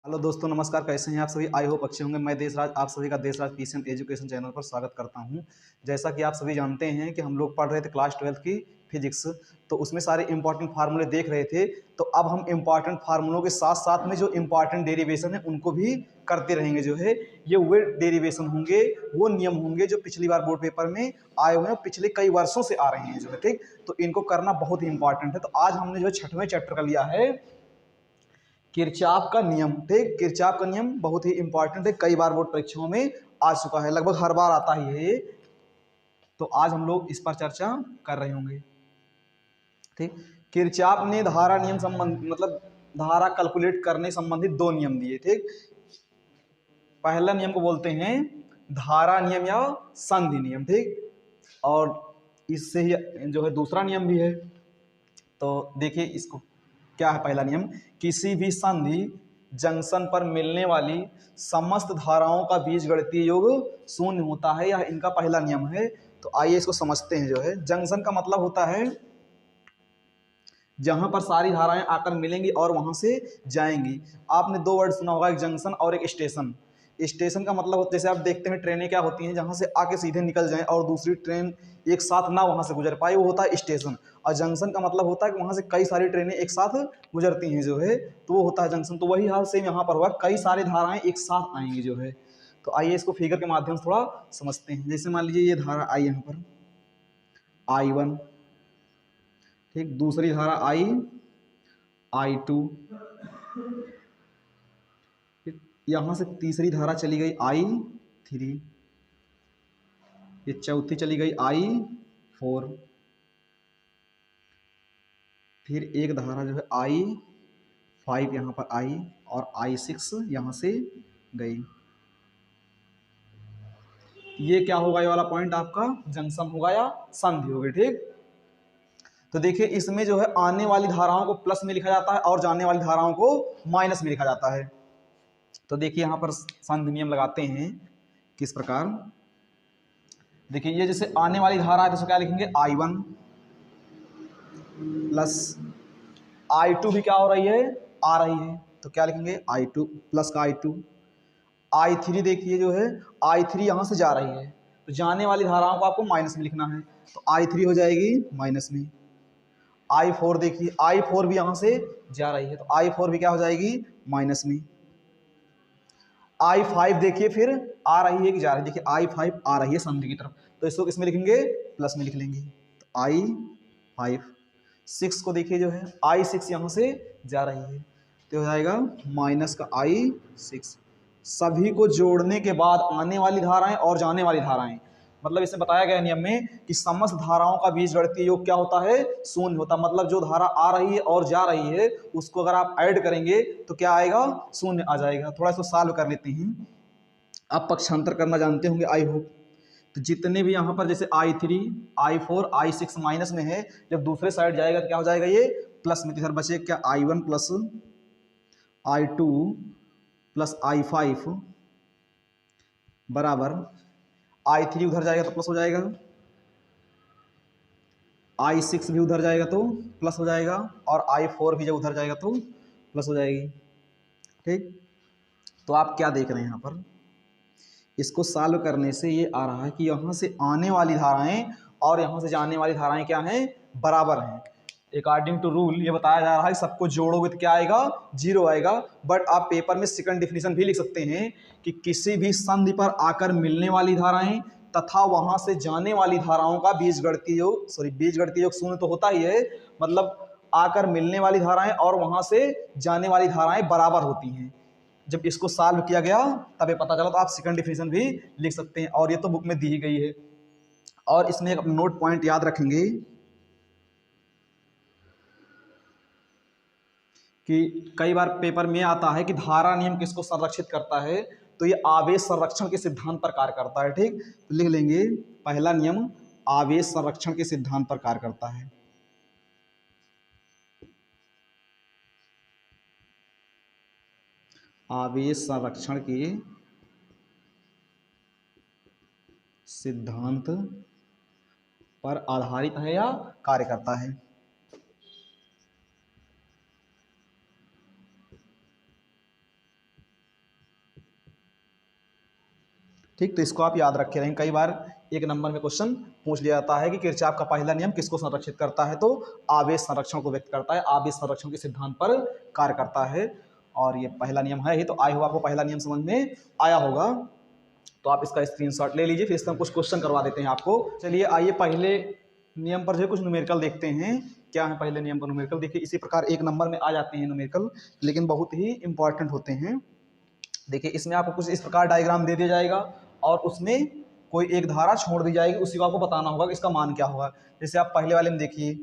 Hello दोस्तों, नमस्कार। कैसे हैं आप सभी? आई होप अच्छे होंगे। मैं देशराज आप सभी का देशराज पीसीएम एजुकेशन चैनल पर स्वागत करता हूं। जैसा कि आप सभी जानते हैं कि हम लोग पढ़ रहे थे क्लास 12 की फिजिक्स, तो उसमें सारे इंपॉर्टेंट फार्मूले देख रहे थे। तो अब हम इंपॉर्टेंट फार्मूलों के साथ साथ में जो इंपॉर्टेंट डेरिवेशन है उनको भी करते रहेंगे। जो है ये वे डेरिवेशन होंगे, वो नियम होंगे जो पिछली बार बोर्ड पेपर में आए हुए हैं, पिछले कई वर्षों से आ रहे हैं जो है। ठीक, तो इनको करना बहुत ही इंपॉर्टेंट है। तो आज हमने जो 6वें चैप्टर का लिया है किरचॉफ का नियम। ठीक, किरचॉफ का नियम बहुत ही इंपॉर्टेंट है, कई बार बोर्ड परीक्षाओं में आ चुका है, लगभग हर बार आता ही है ये। तो आज हम लोग इस पर चर्चा कर रहे होंगे। ठीक, किरचॉफ ने धारा नियम संबंध मतलब धारा कैलकुलेट करने संबंधित दो नियम दिए। ठीक, पहला नियम को बोलते हैं धारा नियम या संधि नियम। ठीक, और इससे ही जो है दूसरा नियम भी है। तो देखिए इसको, क्या है पहला नियम? किसी भी संधि जंक्शन पर मिलने वाली समस्त धाराओं का बीजगणितीय योग शून्य होता है, यह इनका पहला नियम है। तो आइए इसको समझते हैं। जो है जंक्शन का मतलब होता है जहां पर सारी धाराएं आकर मिलेंगी और वहां से जाएंगी। आपने दो वर्ड सुना होगा, एक जंक्शन और एक स्टेशन। स्टेशन का मतलब जैसे आप देखते हैं ट्रेनें क्या होती हैं, जहां से आके सीधे निकल जाएं और दूसरी ट्रेन एक साथ ना वहां से गुजर पाए, वो होता है स्टेशन। और जंक्शन का मतलब होता है कि वहां से कई सारी ट्रेनें एक साथ गुजरती हैं जो है, तो वो होता है जंक्शन। तो वही हाल सेम यहाँ पर हुआ, कई सारी धाराएं एक साथ आएंगी जो है। तो आइए इसको फिगर के माध्यम से थोड़ा समझते हैं। जैसे मान लीजिए ये धारा आई यहाँ पर I1, ठीक, दूसरी धारा I2, यहां से तीसरी धारा चली गई I3, ये चौथी चली गई I4, फिर एक धारा जो है I5 यहाँ पर आई, और I6 यहाँ से गई। ये क्या होगा? ये वाला पॉइंट आपका जंक्शन होगा या संधि होगी। ठीक, तो देखिए इसमें जो है आने वाली धाराओं को प्लस में लिखा जाता है और जाने वाली धाराओं को माइनस में लिखा जाता है। तो देखिए यहाँ पर संधि नियम लगाते हैं किस प्रकार। देखिए ये जैसे आने वाली धारा है तो क्या लिखेंगे? I1 प्लस I2 भी क्या हो रही है? आ रही है, तो क्या लिखेंगे? I2 प्लस का I2। I3 देखिए जो है I3 यहाँ से जा रही है, तो जाने वाली धाराओं को आपको माइनस में लिखना है, तो I3 हो जाएगी माइनस में। I4 देखिए, I4 भी यहाँ से जा रही है, तो I4 भी क्या हो जाएगी? माइनस में। I5 देखिए फिर आ रही है कि जा रही है? देखिए I5 आ रही है संधि की तरफ, तो इसको किसमें लिखेंगे? प्लस में लिख लेंगे, तो I5। 6 को देखिए जो है I6 यहाँ से जा रही है, तो हो जाएगा माइनस का I6। सभी को जोड़ने के बाद आने वाली धाराएं और जाने वाली धाराएं, मतलब इसमें बताया गया नियम में कि समस्त धाराओं का बीजगणितीय योग क्या होता है? शून्य होता। मतलब जो धारा आ रही है और जा रही है उसको अगर आप ऐड करेंगे तो क्या आएगा? शून्य आ जाएगा। थोड़ा इसको सॉल्व कर लेते हैं। आप पक्षांतर करना जानते होंगे आई होप। तो जितने भी यहाँ पर जैसे I3, I4, I6 माइनस में है, जब दूसरे साइड जाएगा तो क्या हो जाएगा? ये प्लस में। इधर बचे क्या? I1 plus I2 plus I5 बराबर I3 उधर जाएगा तो प्लस हो जाएगा, I6 भी उधर जाएगा तो प्लस हो जाएगा, और I4 भी जब उधर जाएगा तो प्लस हो जाएगी। ठीक, तो आप क्या देख रहे हैं यहाँ पर? इसको सॉल्व करने से ये आ रहा है कि यहाँ से आने वाली धाराएं और यहाँ से जाने वाली धाराएं क्या हैं? बराबर हैं। अकॉर्डिंग टू रूल ये बताया जा रहा है सबको जोड़ोगे तो क्या आएगा? 0 आएगा। बट आप पेपर में सेकंड डिफिनीशन भी लिख सकते हैं कि किसी भी संधि पर आकर मिलने वाली धाराएं तथा वहां से जाने वाली धाराओं का बीजगणितीय योग शून्य तो होता ही है, मतलब आकर मिलने वाली धाराएं और वहां से जाने वाली धाराएं बराबर होती हैं। जब इसको सॉल्व किया गया तब ये पता चला, तो आप सेकंड डिफिनीशन भी लिख सकते हैं, और ये तो बुक में दी ही गई है। और इसमें एक नोट पॉइंट याद रखेंगे कि कई बार पेपर में आता है कि धारा नियम किसको संरक्षित करता है, तो ये आवेश संरक्षण के सिद्धांत पर कार्य करता है। ठीक, तो लिख लेंगे पहला नियम आवेश संरक्षण के सिद्धांत पर कार्य करता है। आवेश संरक्षण के सिद्धांत पर आधारित है या कार्य करता है। ठीक, तो इसको आप याद रखे रहेंगे। कई बार एक नंबर में क्वेश्चन पूछ लिया जाता है कि किरचॉफ का पहला नियम किसको संरक्षित करता है, तो आवेश संरक्षण को व्यक्त करता है, आवेश संरक्षण के सिद्धांत पर कार्य करता है। और ये पहला नियम है ही, तो आई होप आपको पहला नियम समझ में आया होगा। तो आप इसका स्क्रीनशॉट ले लीजिए, फिर इसका हम कुछ क्वेश्चन करवा देते हैं आपको। चलिए आइए पहले नियम पर जो है कुछ न्यूमेरिकल देखते हैं। क्या है पहले नियम पर न्यूमेरिकल? देखिए इसी प्रकार एक नंबर में आ जाते हैं न्यूमेरिकल, लेकिन बहुत ही इंपॉर्टेंट होते हैं। देखिए इसमें आपको कुछ इस प्रकार डायग्राम दे दिया जाएगा और उसमें कोई एक धारा छोड़ दी जाएगी, उसी को आपको बताना होगा कि इसका मान क्या होगा। जैसे आप पहले वाले में देखिए,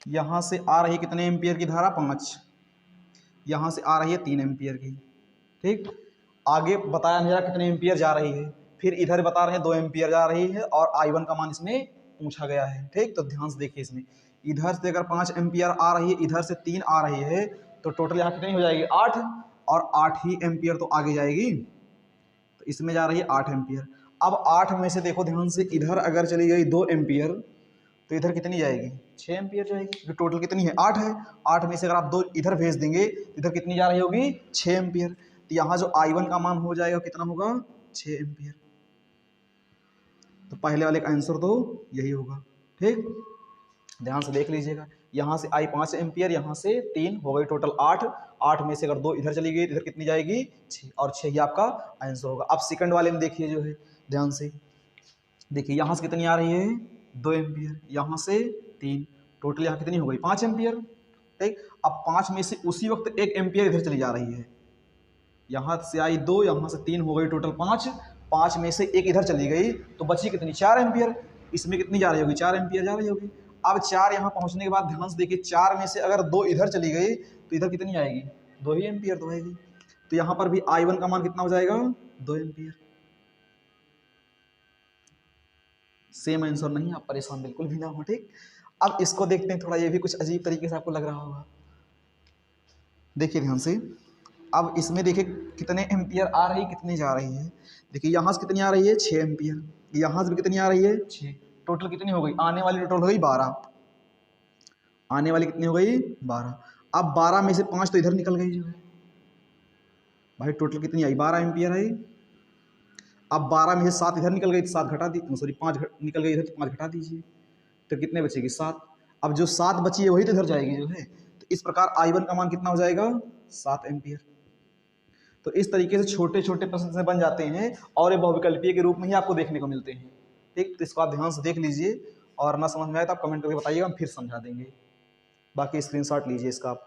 यहाँ से आ रही कितने एम्पियर की धारा? 5। यहाँ से आ रही है 3 एम्पियर की। ठीक, आगे बताया नहीं जा रहा कितने एम्पियर जा रही है, फिर इधर बता रहे हैं 2 एम्पियर जा रही है और I1 का मान इसमें पूछा गया है। ठीक, तो ध्यान से देखिए, इसमें इधर से अगर 5 एम्पियर आ रही है, इधर से 3 आ रही है, तो टोटल यहाँ कितनी हो जाएगी? 8, और 8 ही एम्पियर तो आगे जाएगी, तो इसमें जा रही है 8 एम्पियर। अब 8 में से देखो ध्यान से, इधर अगर चली गई 2 एम्पियर, तो इधर कितनी जाएगी? 6 एम्पियर जाएगी। तो टोटल कितनी है? 8 है। 8 में से अगर आप 2 इधर भेज देंगे, इधर कितनी जा रही होगी? 6 एम्पियर। तो यहाँ जो I1 का मान हो जाएगा कितना होगा? 6 एम्पियर। तो पहले वाले का आंसर तो यही होगा। ठीक, ध्यान से देख लीजिएगा, यहाँ से आई 5 एम्पियर, यहाँ से 3 हो गई, टोटल 8। 8 में से अगर 2 इधर चली गई, इधर कितनी जाएगी? 6, और 6 ही आपका आंसर होगा। अब सेकंड वाले में देखिए, जो है ध्यान से देखिए, यहाँ से कितनी आ रही है? 2 एम्पियर, यहाँ से 3, टोटल यहाँ कितनी हो गई? 5 एम्पियर। ठीक, अब 5 में से उसी वक्त 1 एम्पियर इधर चली जा रही है, यहाँ से आई 2, यहाँ से 3 हो गई, टोटल 5। 5 में से 1 इधर चली गई, तो बची कितनी? 4 एम्पियर। इसमें कितनी जा रही होगी? 4 एम्पियर जा रही होगी। अब 4 यहाँ पहुँचने के बाद ध्यान से देखिए, 4 में से अगर 2 इधर चली गई, तो इधर कितनी आएगी? 2 ही एम्पियर तो आएगी। तो यहाँ पर भी I1 का मान कितना हो जाएगा? 2 एम्पियर। सेम आंसर नहीं, आप परेशान बिल्कुल भी ना हो। ठीक, अब इसको देखते हैं, थोड़ा ये भी कुछ अजीब तरीके से आपको लग रहा होगा। देखिए ध्यान से, अब इसमें देखिए कितने एम्पियर आ रही, कितनी जा रही है। देखिए यहाँ से कितनी आ रही है? 6 एम्पियर। यहाँ से भी कितनी आ रही है? 6। टोटल कितनी हो गई? आने वाली टोटल हो गई 12। आने वाली कितनी हो गई? 12। अब 12 में से 5 तो इधर निकल गई, जो है भाई टोटल कितनी आई? 12 एम्पियर आई। अब 12 में से 7 इधर निकल गई, तो 7 घटा दी, सॉरी 5 निकल गई इधर, तो 5 घटा दीजिए, तो कितने बचेगी? 7। अब जो 7 बची है वही तो इधर जाएगी, जो है। तो इस प्रकार I1 का मान कितना हो जाएगा? 7 एम्पियर। तो इस तरीके से छोटे छोटे प्रश्न से बन जाते हैं, और ये बहुविकल्पीय के रूप में ही आपको देखने को मिलते हैं। ठीक, तो इसको आप ध्यान से देख लीजिए, और ना समझ में आए तो आप कमेंट करके बताइएगा, हम फिर समझा देंगे। बाकी स्क्रीनशॉट लीजिए इसका आप।